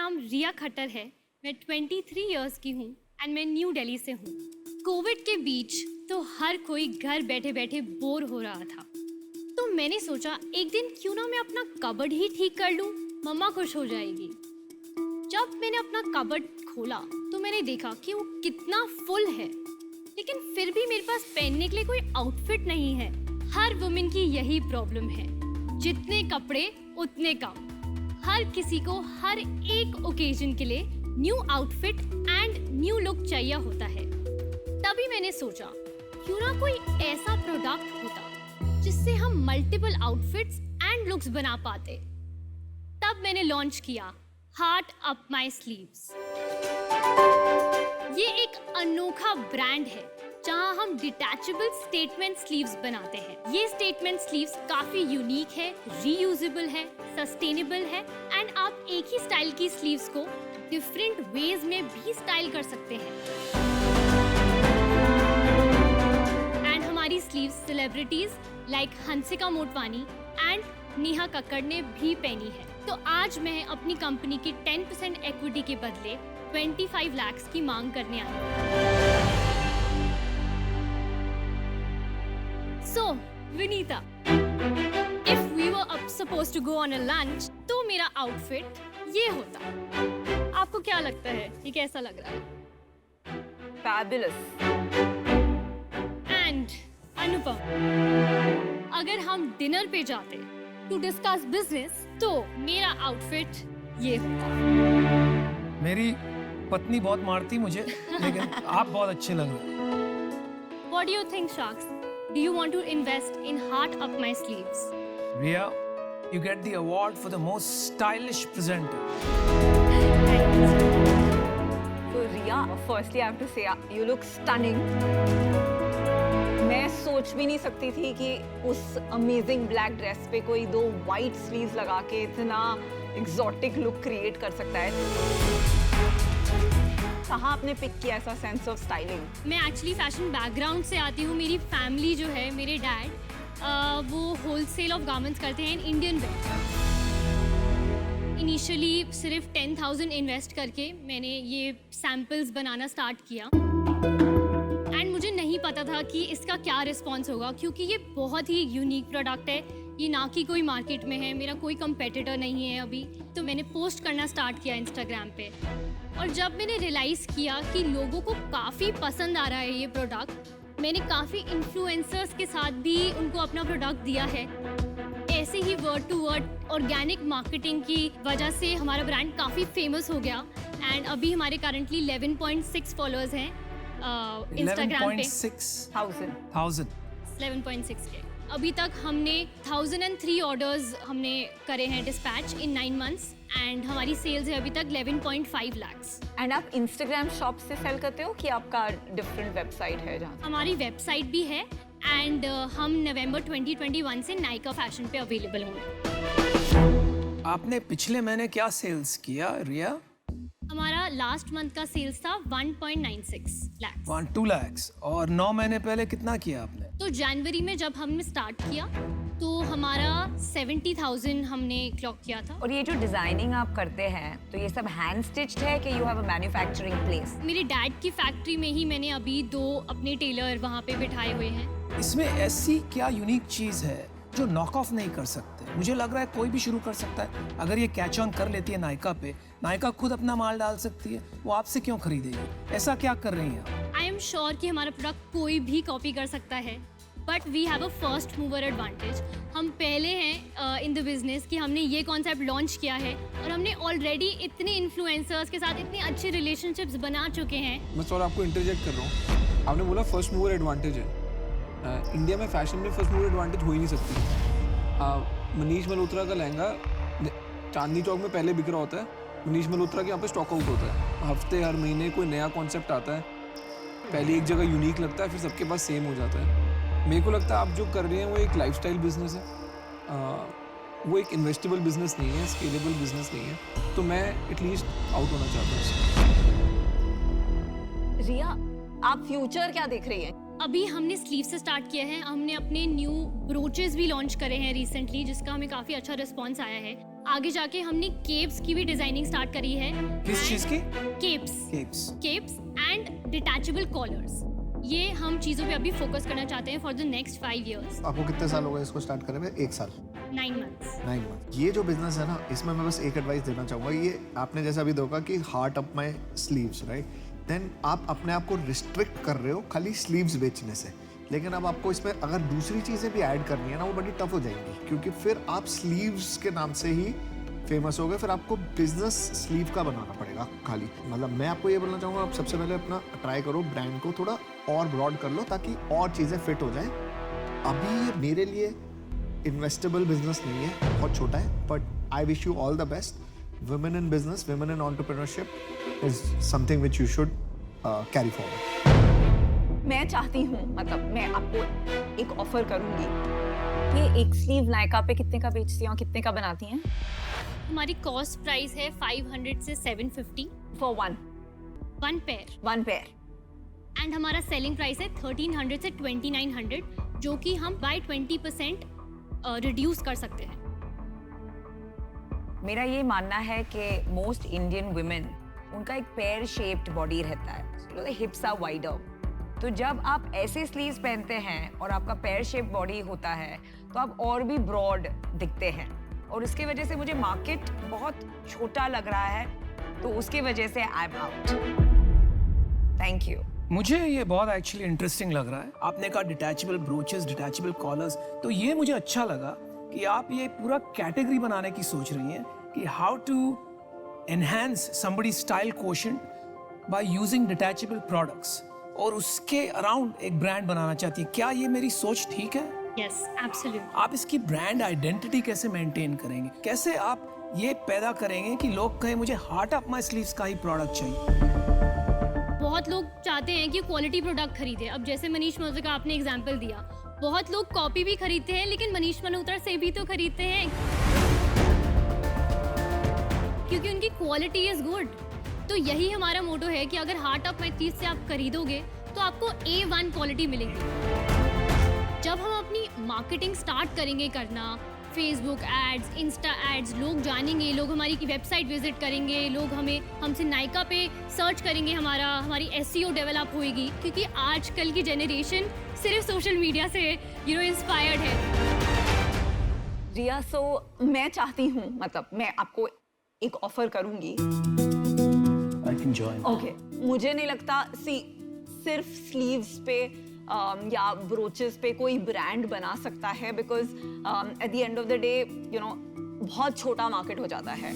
नाम रिया खट्टर है। मैं 23 इयर्स की हूँ एंड मैं न्यू दिल्ली से हूँ। कोविड के बीच तो हर कोई घर बैठे बैठे बोर हो रहा था, तो मैंने सोचा एक दिन क्यों ना मैं अपना कबर्ड ही ठीक कर लूँ, मम्मा खुश हो जाएगी। जब मैंने अपना कबर्ड खोला तो मैंने देखा कि वो कितना फुल है, लेकिन फिर भी मेरे पास पहनने के लिए कोई आउटफिट नहीं है। हर वुमेन की यही प्रॉब्लम है, जितने कपड़े उतने कम। हर किसी को हर एक ओकेजन के लिए new outfit and new look चाहिए होता है। तभी मैंने सोचा क्यों ना कोई ऐसा प्रोडक्ट होता जिससे हम मल्टीपल आउटफिट्स एंड लुक्स बना पाते। तब मैंने लॉन्च किया हार्ट अप माई स्लीव्स। ये एक अनोखा ब्रांड है जहां हम डिटैचेबल स्टेटमेंट स्लीव्स बनाते हैं। ये स्टेटमेंट स्लीव्स काफी यूनिक है, रीयूजेबल है, सस्टेनेबल है एंड आप एक ही स्टाइल की स्लीव्स को डिफरेंट वेज में भी स्टाइल कर सकते हैं। एंड हमारी sleeves celebrities like Hansika Motwani and Neha Kakkar ने भी पहनी है। तो आज मैं अपनी कंपनी की 10% इक्विटी के बदले 25 लाख की मांग करने आई हूँ। So, Vinita, if we were supposed to go on a lunch, तो मेरा आउटफिट ये होता। आपको क्या लगता है ये कैसा लग रहा है? Fabulous. And अनुपम, अगर हम डिनर पे जाते to discuss business, तो मेरा आउटफिट ये होता। मेरी पत्नी बहुत मारती मुझे, लेकिन आप बहुत अच्छे लग रहे हो। What do you think, Sharks? Do you want to invest in Heart Up My Sleeves? Riya, you get the award for the most stylish presenter. So Riya, firstly I have to say you look stunning. मैं सोच भी नहीं सकती थी कि उस amazing black dress पे कोई 2 वाइट स्लीव्स लगा के इतना एक्सोटिक लुक क्रिएट कर सकता है। कहाँ आपने पिक किया ऐसा सेंस ऑफ स्टाइलिंग? मैं एक्चुअली फैशन बैकग्राउंड से आती हूँ। मेरी फैमिली जो है, मेरे डैड वो होलसेल ऑफ गारमेंट्स करते हैं इन इंडियन वेयर। इनिशियली सिर्फ 10,000 इन्वेस्ट करके मैंने ये सैम्पल्स बनाना स्टार्ट किया एंड मुझे नहीं पता था कि इसका क्या रिस्पॉन्स होगा, क्योंकि ये बहुत ही यूनिक प्रोडक्ट है। ये ना कि कोई मार्केट में है, मेरा कोई कंपेटिटर नहीं है अभी। तो मैंने पोस्ट करना स्टार्ट किया इंस्टाग्राम पे, और जब मैंने रियलाइज़ किया कि लोगों को काफ़ी पसंद आ रहा है ये प्रोडक्ट, मैंने काफ़ी इन्फ्लुएंसर्स के साथ भी उनको अपना प्रोडक्ट दिया है। ऐसे ही word to word organic marketing की वजह से हमारा ब्रांड काफ़ी फेमस हो गया एंड अभी हमारे करंटली 11.6 फॉलोअर्स हैं इंस्टाग्राम पे। 11,600 11.6 के। अभी तक हमने 1003 ऑर्डर्स हमने करे हैं डिस्पैच इन 9 मंथ्स एंड हमारी सेल्स है अभी तक 11.5 लाख्स। एंड आप इंस्टाग्राम शॉप से सेल करते हो कि आपका डिफरेंट वेबसाइट है जहाँ? हमारी वेबसाइट भी है एंड हम नवंबर 2021 से नायका फैशन पे अवेलेबल होंगे। आपने पिछले महीने क्या सेल्स किया रिया? हमारा लास्ट मंथ का सेल्स था 1.96 लाख। 2 लाख। और 9 महीने पहले कितना किया आपने? तो जनवरी में जब हमने स्टार्ट किया तो हमारा 70,000 हमने क्लॉक किया था। और ये जो डिजाइनिंग आप करते हैं तो ये सब हैंड स्टिच्ड है कि you have a manufacturing place? मेरे डैड की फैक्ट्री में ही मैंने अभी 2 अपने टेलर वहाँ पे बिठाए हुए हैं। इसमें ऐसी क्या यूनिक चीज है जो नॉक ऑफ नहीं कर सकते? मुझे लग रहा है कोई भी शुरू कर सकता है। अगर ये कैच ऑन कर लेती है नायका पे, नायका खुद अपना माल डाल सकती है, वो आपसे क्यों खरीदेगी? ऐसा क्या कर रही हैं आप? आई एम श्योर कि हमारा प्रोडक्ट कोई भी कॉपी कर सकता है, but we have a first mover advantage. हम पहले हैं इन द बिजनेस कि हमने ये कॉन्सेप्ट लॉन्च किया है और हमने ऑलरेडी इतने इन्फ्लुएंसर्स के साथ इतने अच्छे रिलेशनशिप्स बना चुके हैं। मैं सॉरी आपको इंटरजेक्ट कर रहा हूँ। आपने बोला फर्स्ट मूवर एडवांटेज है। इंडिया में फैशन में फर्स्ट मूवर एडवांटेज हो ही नहीं सकती। मनीष मल्होत्रा का लहंगा चांदनी चौक में पहले बिक रहा होता है, मनीष मल्होत्रा के यहाँ पे स्टॉक आउट होता है। हफ्ते हर महीने कोई नया कॉन्सेप्ट आता है, पहले एक जगह यूनिक लगता है, फिर सबके पास सेम हो जाता है। मेरे को लगता है आप जो कर रहे हैं वो एक लाइफस्टाइल बिजनेस है, वो एक इन्वेस्टेबल बिजनेस नहीं है, स्केलेबल बिजनेस नहीं है। तो मैं एटलीस्ट आउट होना चाहता हूँ। रिया, आप फ्यूचर क्या देख रही हैं? अभी हमने स्लीव से स्टार्ट किया है। हमने अपने न्यू ब्रोचेस भी लॉन्च करे हैं रिसेंटली, जिसका हमें काफ़ी अच्छा रिस्पॉन्स आया है। आगे जाके हमने केप्स की भी डिजाइनिंग स्टार्ट करी है। किस चीज की? Capes capes. And detachable collars. ये हम चीज़ों पे अभी फोकस करना चाहते हैं फॉर द नेक्स्ट 5 years। आपको कितने साल हो गए इसको स्टार्ट करे हुए? 1 साल, 9 months। 9 मंथ। ये जो बिजनेस है ना, इसमें मैं बस एक एडवाइस देना चाहूँगा। ये आपने जैसा अभी देखा कि heart up my sleeves, right? Then आप अपने आप को रिस्ट्रिक्ट कर रहे हो खाली स्लीव्स बेचने से। लेकिन अब आपको इसमें अगर दूसरी चीज़ें भी ऐड करनी है ना, वो बड़ी टफ हो जाएंगी, क्योंकि फिर आप स्लीव्स के नाम से ही फेमस हो गए। फिर आपको बिजनेस स्लीव का बनाना पड़ेगा खाली। मतलब मैं आपको ये बोलना चाहूँगा, आप सबसे पहले अपना ट्राई करो, ब्रांड को थोड़ा और ब्रॉड कर लो ताकि और चीज़ें फिट हो जाएं। अभी ये मेरे लिए इन्वेस्टेबल बिजनेस नहीं है, बहुत छोटा है, but I wish you all the best. Women in business, women in entrepreneurship is something which you should carry forward. मैं चाहती हूँ, मतलब मैं आपको एक ऑफर करूंगी। ये एक स्लीव नायका पे कितने का बेचती हैं और कितने का बनाती हैं? हमारी कॉस्ट प्राइस है 500 से 750 for one pair. One pair. And हमारा सेलिंग प्राइस है 1300 से 2900, जो कि हम बाय 20% रिड्यूस कर सकते हैं। मेरा ये मानना है कि मोस्ट इंडियन वुमेन, उनका एक पेयर शेप्ड बॉडी रहता है, हिप्स आर वाइडर। तो जब आप ऐसे स्लीव्स पहनते हैं और आपका पेयर शेप बॉडी होता है, तो आप और भी ब्रॉड दिखते हैं, और उसके वजह से मुझे मार्केट बहुत छोटा लग रहा है, तो उसकी वजह से I am out. Thank you. मुझे ये बहुत एक्चुअली इंटरेस्टिंग लग रहा है। आपने कहा डिटैचेबल ब्रोचेस, डिटैचेबल कॉलर्स, तो ये मुझे अच्छा लगा कि आप ये पूरा कैटेगरी बनाने की सोच रही हैं कि how to enhance somebody style quotient by using detachable products, और उसके अराउंड एक ब्रांड बनाना चाहती है। क्या ये मेरी सोच ठीक है? Yes, absolutely. आप इसकी ब्रांड आइडेंटिटी कैसे मेंटेन करेंगे? कैसे आप ये पैदा करेंगे कि लोग कहें मुझे हार्ट अप माय स्लीव्स का ही प्रोडक्ट चाहिए? बहुत लोग चाहते हैं कि क्वालिटी प्रोडक्ट खरीदे। अब जैसे मनीष मल्होत्रा का आपने एग्जांपल दिया, बहुत लोग कॉपी भी खरीदते हैं, लेकिन मनीष मल्होत्रा से भी तो खरीदते हैं, क्योंकि उनकी क्वालिटी इज गुड। तो यही हमारा मोटो है कि अगर हार्ट अप माय चीज से आप खरीदोगे तो आपको A1 क्वालिटी मिलेगी। जब हम अपनी मार्केटिंग स्टार्ट करेंगे करना, फेसबुक एड्स, इंस्टा एड्स, लोग जानेंगे, लोग हमारी वेबसाइट विजिट करेंगे, लोग हमसे नायका पे सर्च करेंगे, हमारी SEO डेवलप होएगी, क्योंकि आजकल की जनरेशन सिर्फ सोशल मीडिया से इंस्पायर्ड है। रिया, सो मैं चाहती हूँ, मतलब मैं आपको एक ऑफर करूंगी। I can join. ओके, मुझे नहीं लगता सिर्फ स्लीव्स पे या ब्रोचेस पे कोई ब्रांड बना सकता है, because at the end of the day बहुत छोटा मार्केट हो जाता है।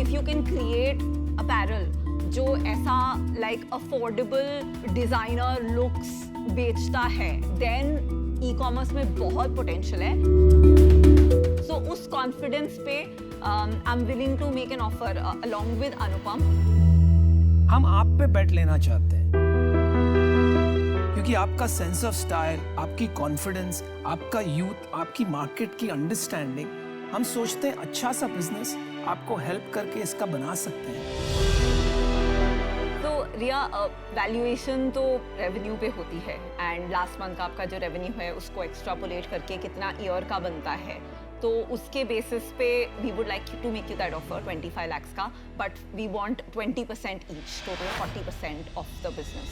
If you can create apparel जो ऐसा लाइक अफोर्डेबल डिजाइनर लुक्स बेचता है, देन ई कॉमर्स में बहुत पोटेंशियल है। सो उस कॉन्फिडेंस पे I am willing to make an offer along with Anupam. हम आप पे बेट लेना चाहते हैं क्योंकि आपका सेंस ऑफ स्टाइल, आपकी कॉन्फिडेंस, आपका यूथ, आपकी मार्केट की अंडरस्टैंडिंग, हम सोचते हैं अच्छा सा बिजनेस आपको हेल्प करके इसका बना सकते हैं। तो रिया, वैल्यूएशन तो रेवेन्यू पे होती है, एंड लास्ट मंथ का आपका जो रेवेन्यू है उसको एक्स्ट्रापोलेट करके कितना ईयर का बनता है, तो उसके बेसिस पे we would like to make you that offer 25 lakhs का, but we want 20% each, total 40% off the business.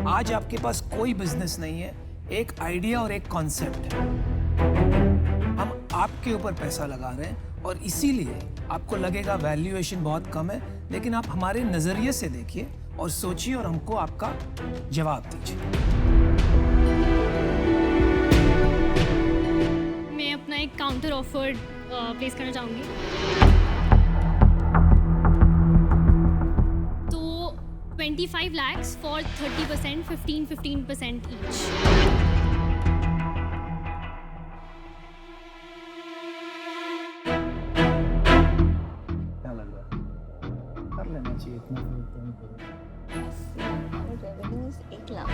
आज आपके पास कोई बिजनेस नहीं है, एक आइडिया और एक कॉन्सेप्ट है। हम आपके ऊपर पैसा लगा रहे हैं और इसीलिए आपको लगेगा वैल्यूएशन बहुत कम है, लेकिन आप हमारे नजरिए से देखिए और सोचिए और हमको आपका जवाब दीजिए। मैं अपना एक काउंटर ऑफर प्लेस करना चाहूँगी। तो 25 lakhs फॉर 30%, 15% ईच। क्या लग रहा है? कर लेना चाहिए इतना। रेवेन्यूज 1 लाख।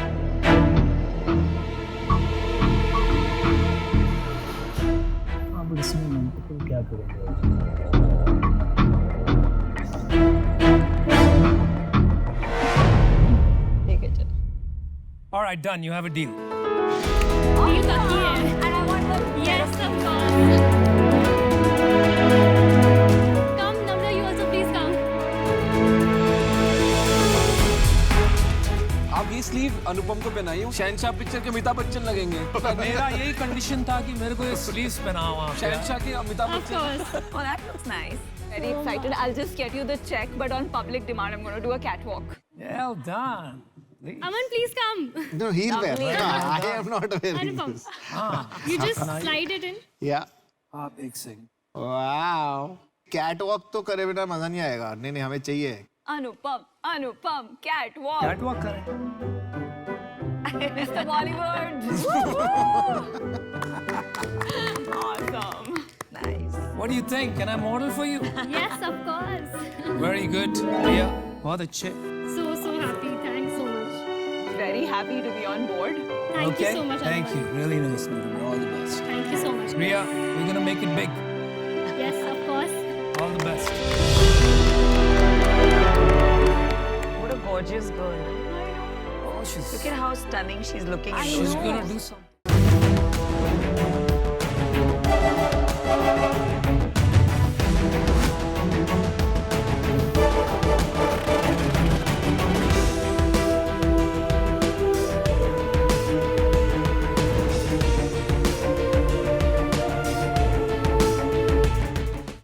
आप इसमें मल्टीपल क्या करेंगे? ठीक है, चलो। All right, done. You have a deal. Deal बाकी है। And I want the Yes, of course. Come, Namra, you also please come. आप ये स्लीव अनुपम को पहनाइए, शहनशाह पिक्चर के अमिताभ बच्चन लगेंगे। मेरा यही कंडीशन था कि मेरे को ये स्लीव्स पहनावा शहनशाह के Amitabh Of Bachchan. course. Oh, that looks nice. Very excited. I'll just get you the check, but on public demand, I'm going to do a catwalk. well done Aman, please come. No, he'll wear. Lovely. I am not wearing Anupam, this. you just slide it in. Yeah. आप एक second Wow. Catwalk तो करे बिना मजा नहीं आएगा. नहीं नहीं हमें चाहिए. Anupam, catwalk. कैटवॉक करें Mr. Bollywood. Awesome. Nice. what do you think can I model for you Yes, of course. very good प्रिया बहुत अच्छे So happy. Thanks so much. Very happy to be on board. Thank you so much. thank you Anupam. really nice meeting you all the best Thank you so much. Priya we're gonna make it big Yes, of course. all the best What a gorgeous girl. oh she's Look at how stunning she's looking in those she's gonna do something